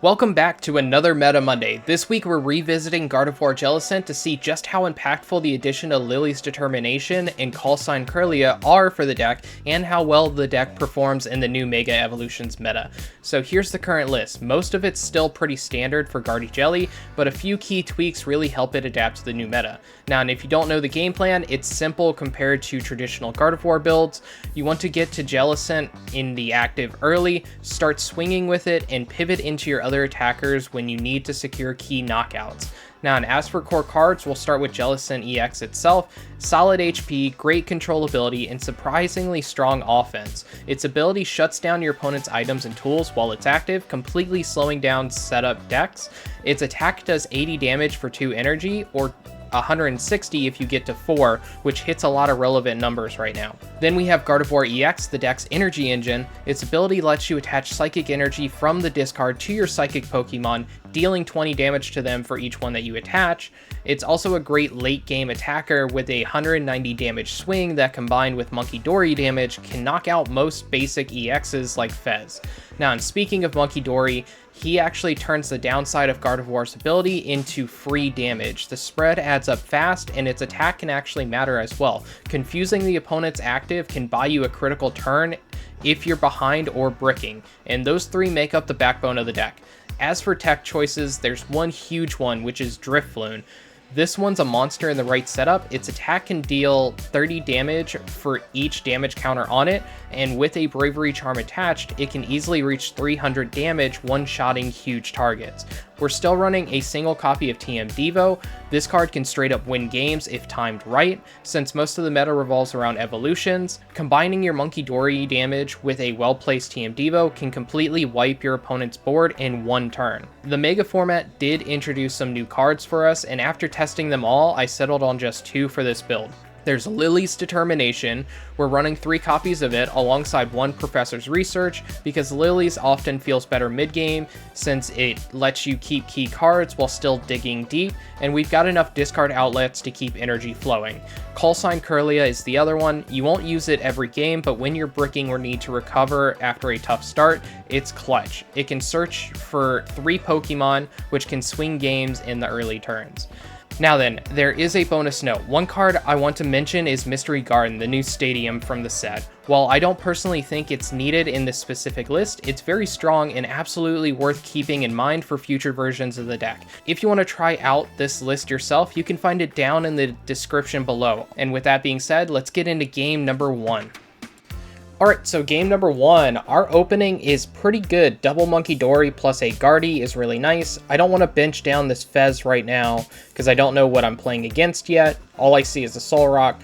Welcome back to another Meta Monday. This week we're revisiting Gardevoir Jellicent to see just how impactful the addition of Lillie's Determination and Call Sign Kirlia are for the deck, and how well the deck performs in the new Mega Evolutions meta. So here's the current list. Most of it's still pretty standard for Gardy Jelly, but a few key tweaks really help it adapt to the new meta. Now, and if you don't know the game plan, it's simple compared to traditional Gardevoir builds. You want to get to Jellicent in the active early, start swinging with it, and pivot into your other attackers when you need to secure key knockouts. Now, and as for core cards, we'll start with Jellicent EX itself. Solid HP, great controllability, and surprisingly strong offense. Its ability shuts down your opponent's items and tools while it's active, completely slowing down setup decks. Its attack does 80 damage for 2 energy, or 160 if you get to 4, which hits a lot of relevant numbers right now. Then we have Gardevoir EX, the deck's energy engine. Its ability lets you attach psychic energy from the discard to your psychic Pokemon, dealing 20 damage to them for each one that you attach. It's also a great late game attacker with a 190 damage swing that, combined with Munkidori damage, can knock out most basic EXs like Fez. Now, and speaking of Munkidori, he actually turns the downside of Gardevoir's ability into free damage. The spread adds up fast, and its attack can actually matter as well. Confusing the opponent's active can buy you a critical turn if you're behind or bricking, and those three make up the backbone of the deck. As for tech choices, there's one huge one, which is Drifloon. This one's a monster in the right setup. Its attack can deal 30 damage for each damage counter on it, and with a Bravery Charm attached, it can easily reach 300 damage one-shotting huge targets. We're still running a single copy of TM Devo. This card can straight up win games if timed right, since most of the meta revolves around evolutions. Combining your Munkidori damage with a well-placed TM Devo can completely wipe your opponent's board in one turn. The Mega format did introduce some new cards for us, and after testing them all, I settled on just 2 for this build. There's Lillie's Determination. We're running 3 copies of it alongside 1 Professor's Research, because Lillie's often feels better mid-game since it lets you keep key cards while still digging deep, and we've got enough discard outlets to keep energy flowing. Call Sign Kirlia is the other one. You won't use it every game, but when you're bricking or need to recover after a tough start, it's clutch. It can search for 3 Pokemon, which can swing games in the early turns. Now then, there is a bonus note. One card I want to mention is Mystery Garden, the new stadium from the set. While I don't personally think it's needed in this specific list, it's very strong and absolutely worth keeping in mind for future versions of the deck. If you want to try out this list yourself, you can find it down in the description below. And with that being said, let's get into game number 1. Alright, so game number 1, our opening is pretty good. Double Munkidori plus a Gardy is really nice. I don't want to bench down this Fez right now because I don't know what I'm playing against yet. All I see is a Soul Rock.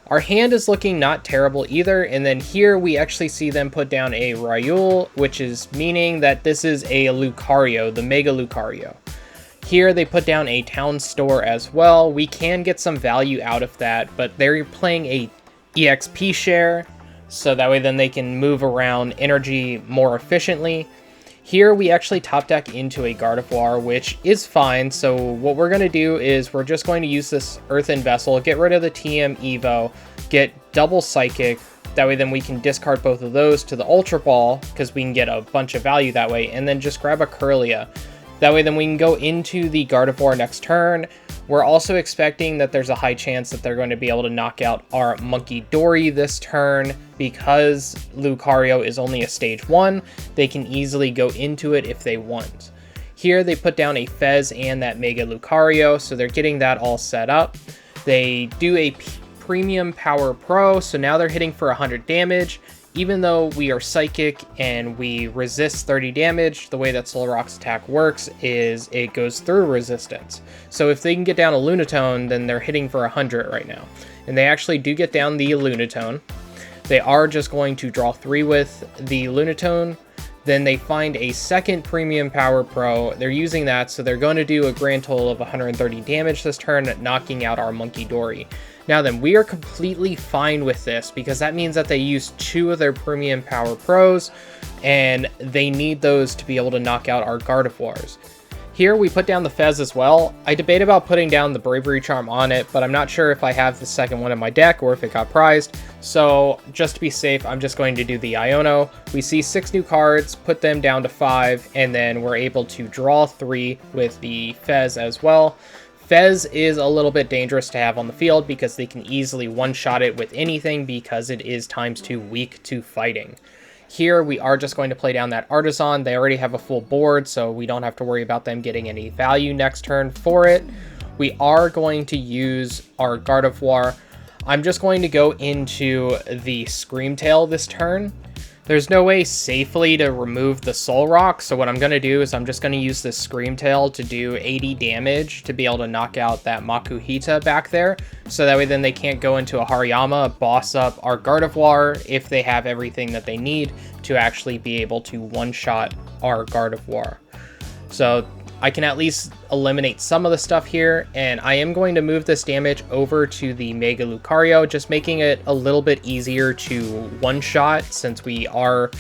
Our hand is looking not terrible either, and then here we actually see them put down a Ryul, which is meaning that this is a Lucario, the Mega Lucario. Here they put down a Town Store as well. We can get some value out of that, but they're playing a EXP share, so that way then they can move around energy more efficiently. Here we actually top deck into a Gardevoir, which is fine. So what we're going to do is we're just going to use this Earthen Vessel, get rid of the TM Evo, get double Psychic. That way then we can discard both of those to the Ultra Ball, because we can get a bunch of value that way, and then just grab a Kirlia. That way then we can go into the Gardevoir next turn. We're also expecting that there's a high chance that they're going to be able to knock out our Munkidori this turn. Because Lucario is only a stage 1, they can easily go into it if they want. Here they put down a Fez and that Mega Lucario, so they're getting that all set up. They do a Premium Power Pro, so now they're hitting for 100 damage. Even though we are Psychic and we resist 30 damage, the way that Soul Rock's attack works is it goes through resistance. So if they can get down a Lunatone, then they're hitting for 100 right now. And they actually do get down the Lunatone. They are just going to draw 3 with the Lunatone. Then they find a second Premium Power Pro. They're using that, so they're going to do a grand total of 130 damage this turn, knocking out our Munkidori. Now then, we are completely fine with this, because that means that they use 2 of their Premium Power Pros, and they need those to be able to knock out our Gardevoirs. Here we put down the Fez as well. I debate about putting down the Bravery Charm on it, but I'm not sure if I have the second one in my deck or if it got prized. So just to be safe, I'm just going to do the Iono. We see 6 new cards, put them down to 5, and then we're able to draw 3 with the Fez as well. Fez is a little bit dangerous to have on the field because they can easily one-shot it with anything because it is ×2 weak to fighting. Here we are just going to play down that Artazon. They already have a full board, so we don't have to worry about them getting any value next turn for it. We are going to use our Gardevoir. I'm just going to go into the Screamtail this turn. There's no way safely to remove the Soul Rock, so what I'm going to do is I'm just going to use this Screamtail to do 80 damage to be able to knock out that Makuhita back there, so that way then they can't go into a Hariyama, boss up our Gardevoir if they have everything that they need to actually be able to one-shot our Gardevoir. So I can at least eliminate some of the stuff here, and I am going to move this damage over to the Mega Lucario, just making it a little bit easier to one-shot since we are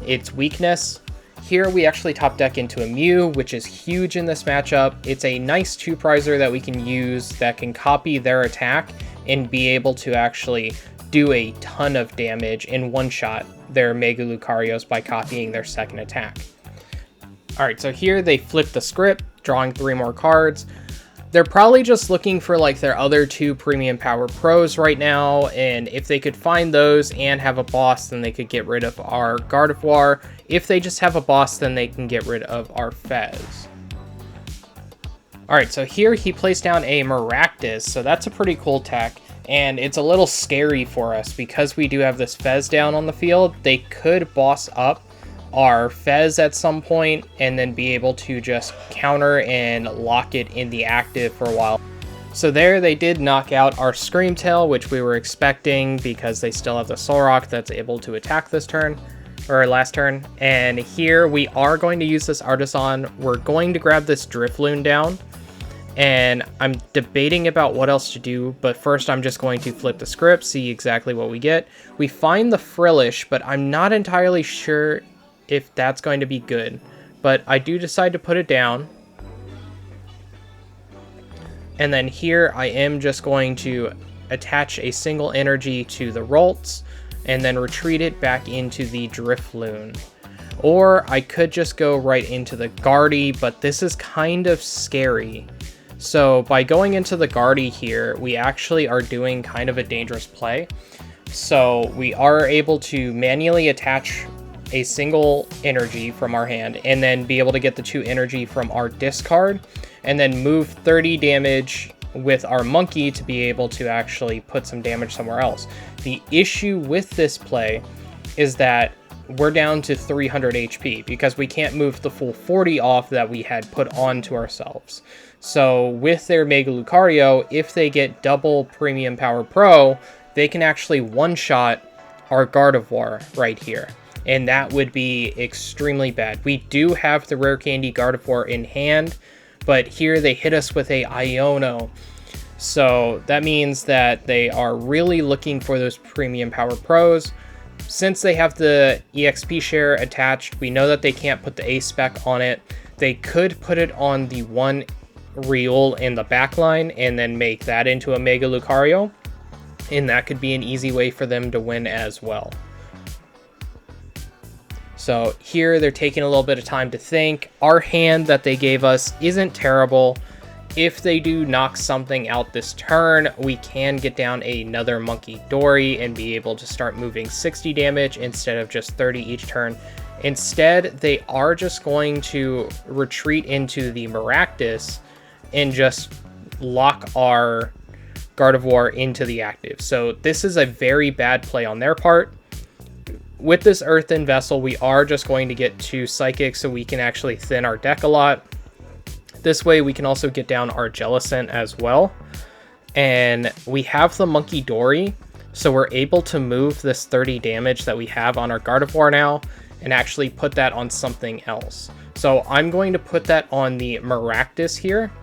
its weakness. Here we actually top deck into a Mew, which is huge in this matchup. It's a nice 2-prizer that we can use that can copy their attack and be able to actually do a ton of damage and one-shot their Mega Lucarios by copying their second attack. Alright, so here they flip the script, drawing 3 more cards. They're probably just looking for like their other 2 premium power pros right now, and if they could find those and have a boss, then they could get rid of our Gardevoir. If they just have a boss, then they can get rid of our Fez. Alright, so here he placed down a Maractus, so that's a pretty cool tech, and it's a little scary for us because we do have this Fez down on the field. They could boss up our Fez at some point and then be able to just counter and lock it in the active for a while. So there they did knock out our Screamtail, which we were expecting because they still have the Soul Rock that's able to attack this turn, or last turn. And here we are going to use this Artazon. We're going to grab this Drifloon down, and I'm debating about what else to do, but first I'm just going to flip the script, see exactly what we get. We find the Frillish, but I'm not entirely sure if that's going to be good, but I do decide to put it down. And then here I am just going to attach a single energy to the Ralts and then retreat it back into the Drifloon. Or I could just go right into the Guardy, but this is kind of scary. So by going into the Guardy here, we actually are doing kind of a dangerous play. So we are able to manually attach a single energy from our hand and then be able to get the 2 energy from our discard and then move 30 damage with our monkey to be able to actually put some damage somewhere else. The issue with this play is that we're down to 300 HP because we can't move the full 40 off that we had put onto ourselves. So with their Mega Lucario, if they get double Premium Power Pro, they can actually one-shot our Gardevoir right here. And that would be extremely bad. We do have the Rare Candy Gardevoir in hand, but here they hit us with a Iono. So that means that they are really looking for those Premium Power Pros. Since they have the EXP share attached, we know that they can't put the A spec on it. They could put it on the 1 Riol in the backline and then make that into a Mega Lucario. And that could be an easy way for them to win as well. So here they're taking a little bit of time to think. Our hand that they gave us isn't terrible. If they do knock something out this turn, we can get down another Munkidori and be able to start moving 60 damage instead of just 30 each turn. Instead, they are just going to retreat into the Maractus and just lock our Gardevoir into the active. So this is a very bad play on their part. With this Earthen Vessel, we are just going to get 2 Psychics so we can actually thin our deck a lot. This way we can also get down our Jellicent as well. And we have the Munkidori, so we're able to move this 30 damage that we have on our Gardevoir now and actually put that on something else. So I'm going to put that on the Maractus here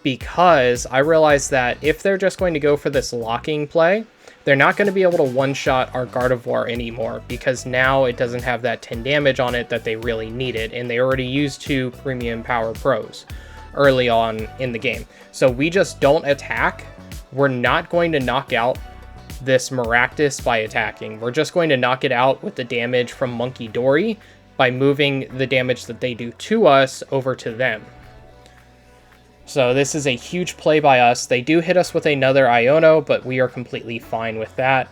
because I realize that if they're just going to go for this locking play, they're not going to be able to one-shot our Gardevoir anymore, because now it doesn't have that 10 damage on it that they really needed, and they already used 2 Premium Power Pros early on in the game. So we just don't attack. We're not going to knock out this Maractus by attacking. We're just going to knock it out with the damage from Munkidori by moving the damage that they do to us over to them. So this is a huge play by us. They do hit us with another Iono, but we are completely fine with that.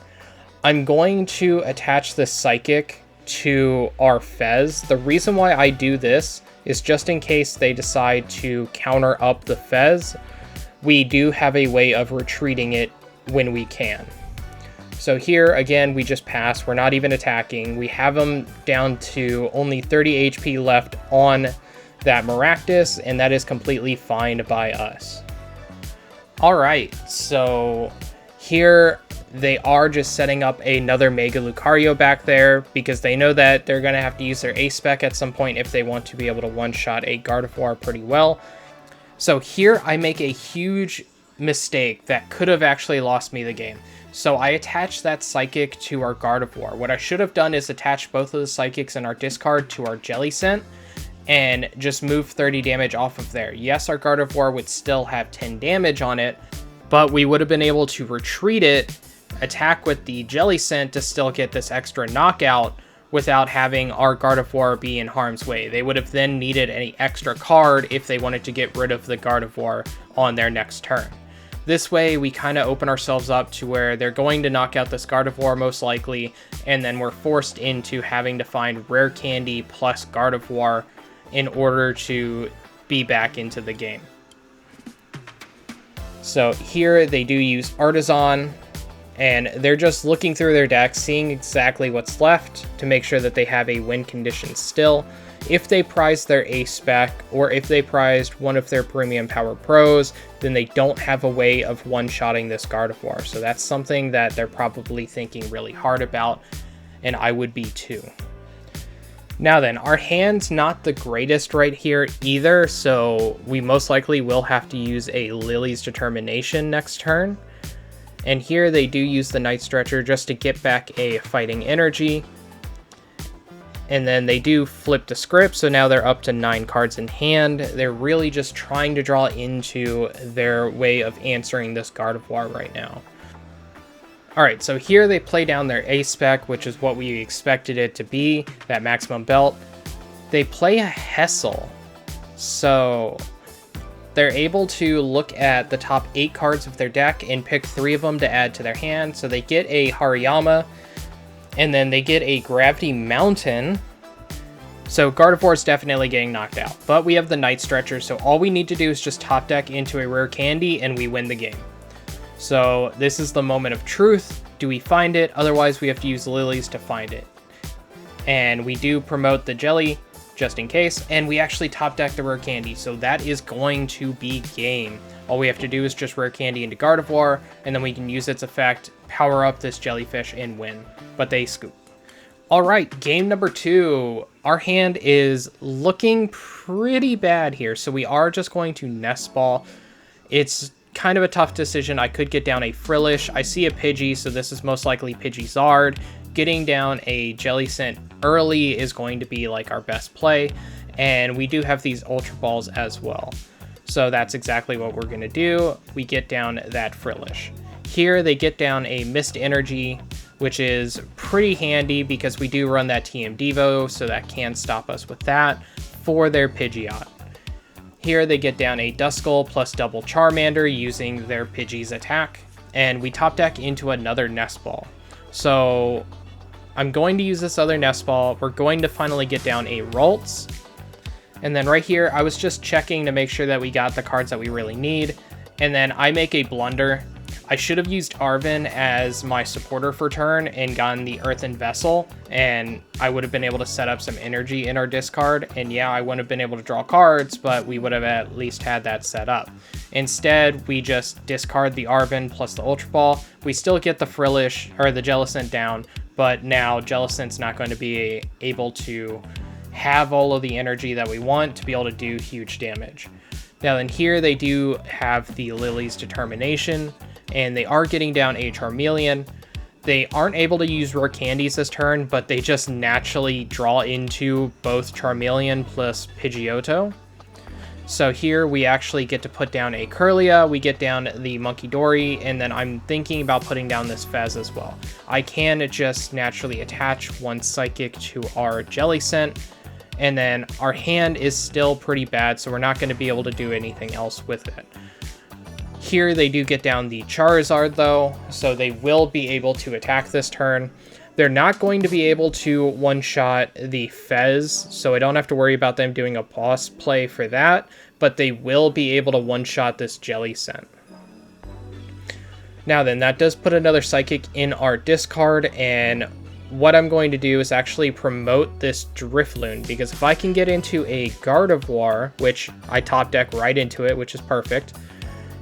I'm going to attach this Psychic to our Fez. The reason why I do this is just in case they decide to counter up the Fez, we do have a way of retreating it when we can. So here, again, we just pass. We're not even attacking. We have them down to only 30 HP left on that Maractus, and that is completely fine by us. All right, so here they are just setting up another Mega Lucario back there because they know that they're going to have to use their A-Spec at some point if they want to be able to one-shot a Gardevoir pretty well. So here I make a huge mistake that could have actually lost me the game. So I attached that Psychic to our Gardevoir. What I should have done is attach both of the Psychics in our discard to our Jellicent and just move 30 damage off of there. Yes, our Gardevoir would still have 10 damage on it, but we would have been able to retreat it, attack with the Jellicent to still get this extra knockout without having our Gardevoir be in harm's way. They would have then needed any extra card if they wanted to get rid of the Gardevoir on their next turn. This way, we kind of open ourselves up to where they're going to knock out this Gardevoir most likely, and then we're forced into having to find Rare Candy plus Gardevoir in order to be back into the game. So here they do use Artazon, and they're just looking through their deck, seeing exactly what's left to make sure that they have a win condition still. If they prized their A-Spec, or if they prized one of their Premium Power Pros, then they don't have a way of one-shotting this Gardevoir. So that's something that they're probably thinking really hard about, and I would be too. Now then, our hand's not the greatest right here either, so we most likely will have to use a Lillie's Determination next turn. And here they do use the Night Stretcher just to get back a fighting energy. And then they do flip the script, so now they're up to 9 cards in hand. They're really just trying to draw into their way of answering this Gardevoir right now. Alright, so here they play down their A-Spec, which is what we expected it to be, that maximum belt. They play a Hessel, so they're able to look at the top 8 cards of their deck and pick 3 of them to add to their hand. So they get a Hariyama, and then they get a Gravity Mountain. So Gardevoir is definitely getting knocked out, but we have the Night Stretcher, so all we need to do is just top deck into a Rare Candy and we win the game. So this is the moment of truth. Do we find it? Otherwise we have to use Lillies to find it. And we do promote the Jelly just in case, and we actually top deck the Rare Candy, so that is going to be game. All we have to do is just Rare Candy into Gardevoir, and then we can use its effect, power up this Jellyfish, and win. But they scoop. Alright, game number 2. Our hand is looking pretty bad here, so we are just going to Nest Ball. It's kind of a tough decision. I could get down a Frillish. I see a Pidgey, so this is most likely Pidgeysard. Getting down a Jellicent early is going to be like our best play, and we do have these Ultra Balls as well. So that's exactly what we're going to do. We get down that Frillish. Here they get down a Mist Energy, which is pretty handy because we do run that TM Devo, so that can stop us with that for their Pidgeot. Here they get down a Duskull plus double Charmander using their Pidgey's attack, and we top deck into another Nest Ball. So I'm going to use this other Nest Ball. We're going to finally get down a Ralts. And then right here, I was just checking to make sure that we got the cards that we really need. And then I make a blunder. I should have used Arven as my supporter for turn and gotten the Earthen Vessel, and I would have been able to set up some energy in our discard. And yeah, I wouldn't have been able to draw cards, but we would have at least had that set up. Instead, we just discard the Arven plus the Ultra Ball. We still get the Frillish, or the Jellicent down, but now Jellicent's not going to be able to have all of the energy that we want to be able to do huge damage. Now then here they do have the Lillie's Determination, and they are getting down a Charmeleon. They aren't able to use Rare Candies this turn, but they just naturally draw into both Charmeleon plus Pidgeotto. So here we actually get to put down a Kirlia, we get down the Munkidori, and then I'm thinking about putting down this Fez as well. I can just naturally attach one Psychic to our Jellicent, and then our hand is still pretty bad, so we're not going to be able to do anything else with it. Here they do get down the Charizard though, so they will be able to attack this turn. They're not going to be able to one-shot the Fez, so I don't have to worry about them doing a boss play for that, but they will be able to one-shot this Jellicent. Now then, that does put another Psychic in our discard, and what I'm going to do is actually promote this Drifloon, because if I can get into a Gardevoir, which I top deck right into it, which is perfect,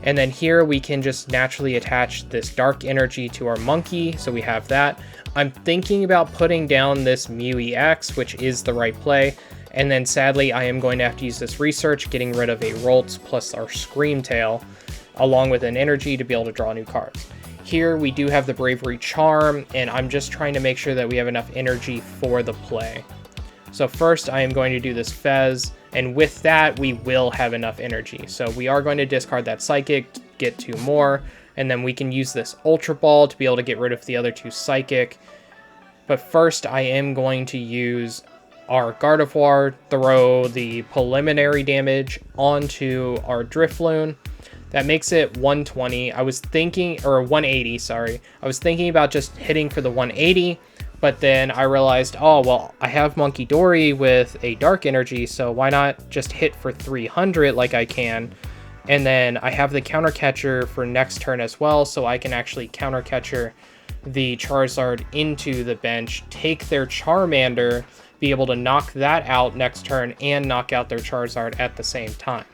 and then here we can just naturally attach this Dark Energy to our Monkey, so we have that. I'm thinking about putting down this Mew EX, which is the right play, and then sadly I am going to have to use this research, getting rid of a Ralts plus our Screamtail, along with an energy to be able to draw new cards. Here we do have the Bravery Charm, and I'm just trying to make sure that we have enough energy for the play. So first I am going to do this Fez, and with that we will have enough energy. So we are going to discard that Psychic, get 2 more, and then we can use this Ultra Ball to be able to get rid of the other 2 Psychic. But first I am going to use our Gardevoir, throw the preliminary damage onto our Drifloon. That makes it 120. I was thinking, or 180, sorry. I was thinking about just hitting for the 180, but then I realized, oh, well, I have Munkidori with a Dark Energy, so why not just hit for 300 like I can? And then I have the Counter Catcher for next turn as well, so I can actually Counter Catcher the Charizard into the bench, take their Charmander, be able to knock that out next turn, and knock out their Charizard at the same time.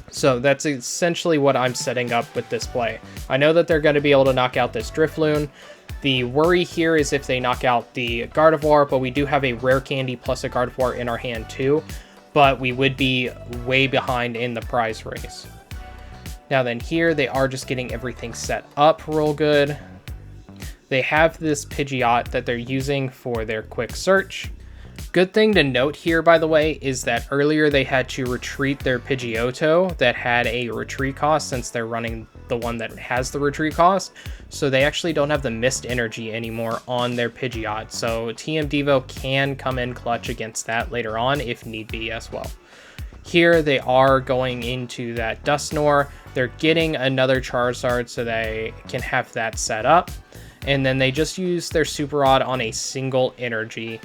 So that's essentially what I'm setting up with this play. I know that they're going to be able to knock out this Drifloon. The worry here is if they knock out the Gardevoir, but we do have a Rare Candy plus a Gardevoir in our hand too, but we would be way behind in the prize race. Now then, here they are just getting everything set up real good. They have this Pidgeot that they're using for their quick search. Good thing to note here, by the way, is that earlier they had to retreat their Pidgeotto that had a retreat cost, since they're running the one that has the retreat cost. So they actually don't have the mist energy anymore on their Pidgeot. So TM Devo can come in clutch against that later on if need be as well. Here they are going into that Dusknoir. They're getting another Charizard so they can have that set up. And then they just use their Super Rod on a single energy.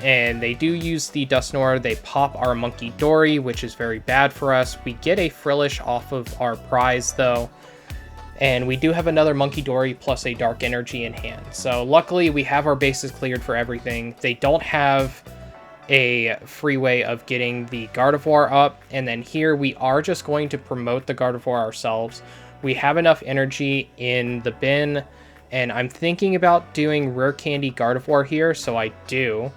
And they do use the Dusknoir. They pop our Munkidori, which is very bad for us. We get a Frillish off of our prize though. And we do have another Munkidori plus a Dark Energy in hand. So luckily we have our bases cleared for everything. They don't have a free way of getting the Gardevoir up. And then here we are just going to promote the Gardevoir ourselves. We have enough energy in the bin. And I'm thinking about doing Rare Candy Gardevoir here, so I do.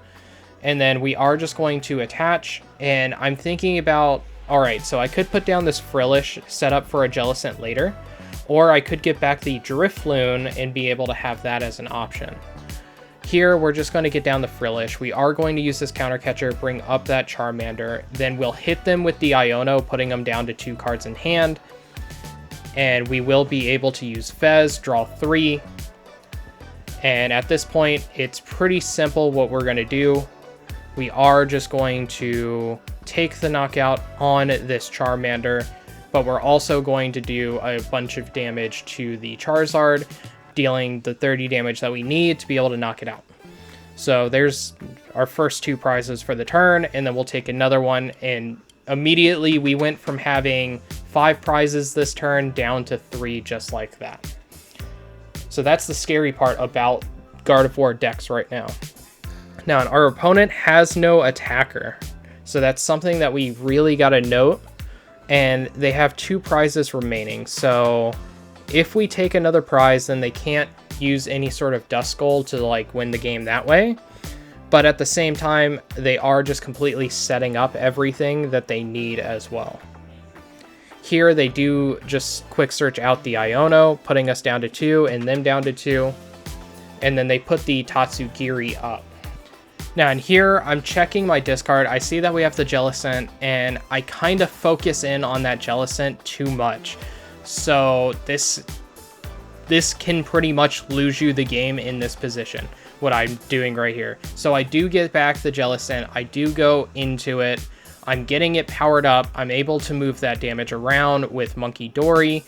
And then we are just going to attach, and I'm thinking about, alright, so I could put down this Frillish set up for a Jellicent later, or I could get back the Drifloon and be able to have that as an option. Here, we're just going to get down the Frillish. We are going to use this Counter Catcher, bring up that Charmander, then we'll hit them with the Iono, putting them down to 2 cards in hand. And we will be able to use Fez, draw 3. And at this point, it's pretty simple what we're going to do. We are just going to take the knockout on this Charmander, but we're also going to do a bunch of damage to the Charizard, dealing the 30 damage that we need to be able to knock it out. So there's our first 2 prizes for the turn, and then we'll take another one, and immediately we went from having 5 prizes this turn down to 3 just like that. So that's the scary part about Gardevoir decks right now. Now, our opponent has no attacker, so that's something that we really got to note. And they have 2 prizes remaining, so if we take another prize, then they can't use any sort of Duskull to like win the game that way. But at the same time, they are just completely setting up everything that they need as well. Here they do just quick search out the Iono, putting us down to 2 and them down to 2. and then they put the Tatsugiri up. Now in here, I'm checking my discard. I see that we have the Jellicent, and I kind of focus in on that Jellicent too much. So this can pretty much lose you the game in this position, what I'm doing right here. So I do get back the Jellicent, I do go into it, I'm getting it powered up, I'm able to move that damage around with Munkidori,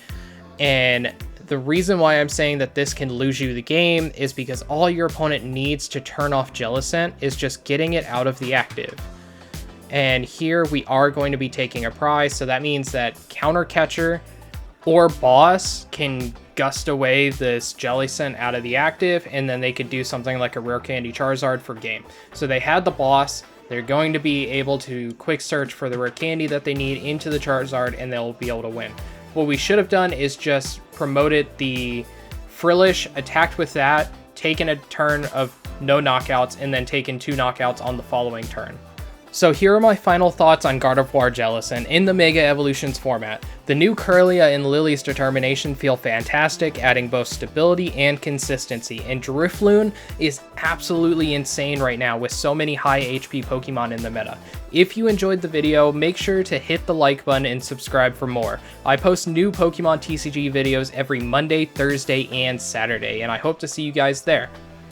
and the reason why I'm saying that this can lose you the game is because all your opponent needs to turn off Jellicent is just getting it out of the active. And here we are going to be taking a prize, so that means that Counter Catcher or Boss can gust away this Jellicent out of the active, and then they could do something like a Rare Candy Charizard for game. So they had the Boss, they're going to be able to quick search for the Rare Candy that they need into the Charizard, and they'll be able to win. What we should have done is just promoted the Frillish, attacked with that, taken a turn of no knockouts, and then taken 2 knockouts on the following turn. So here are my final thoughts on Gardevoir Jellicent in the Mega Evolutions format. The new Kirlia and Lillie's Determination feel fantastic, adding both stability and consistency, and Drifloon is absolutely insane right now with so many high HP Pokemon in the meta. If you enjoyed the video, make sure to hit the like button and subscribe for more. I post new Pokemon TCG videos every Monday, Thursday, and Saturday, and I hope to see you guys there.